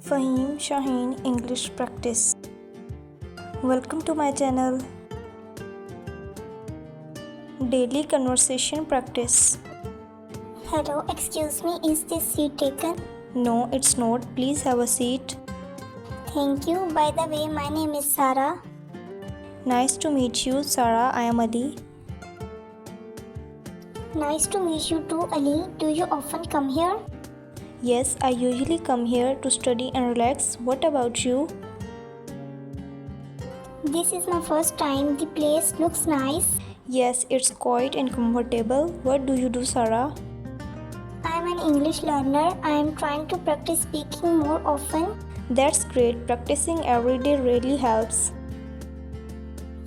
FaheemShaheen English Practice. Welcome to my channel. Daily Conversation Practice. Hello, excuse me, is this seat taken? No, it's not. Please have a seat. Thank you. By the way, my name is Sarah. Nice to meet you, Sarah. I am Ali. Nice to meet you too, Ali. Do you often come here? Yes, I usually come here to study and relax. What about you? This is my first time. The place looks nice. Yes, it's quiet and comfortable. What do you do, Sarah? I am an English learner. I am trying to practice speaking more often. That's great. Practicing every day really helps.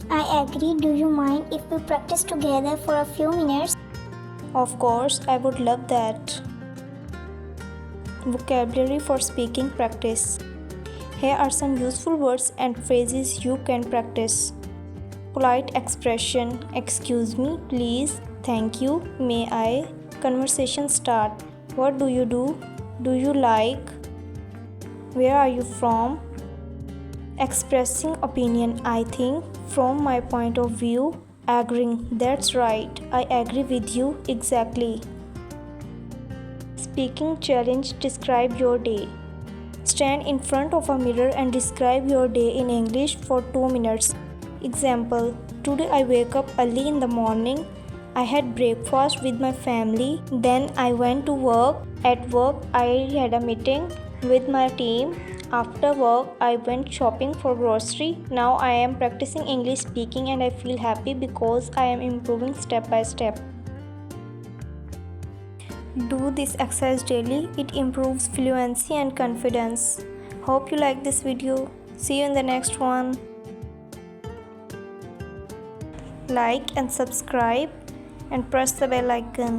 I agree. Do you mind if we practice together for a few minutes? Of course, I would love that. Vocabulary for speaking practice. Here are some useful words and phrases you can practice. Polite expression: excuse me, please, thank you, may I. Conversation start: what do you do? Do you like? Where are you from? Expressing opinion: I think, from my point of view. Agreeing: that's right, I agree with you, exactly. Speaking challenge: describe your day. Stand in front of a mirror and describe your day in English for 2 minutes. Example: today I wake up early in the morning. I had breakfast with my family. Then I went to work. At work, I had a meeting with my team. After work, I went shopping for grocery. Now I am practicing English speaking and I feel happy because I am improving step by step. Do this exercise daily. It improves fluency and confidence. Hope you like this video. See you in the next one. Like and subscribe and press the bell icon.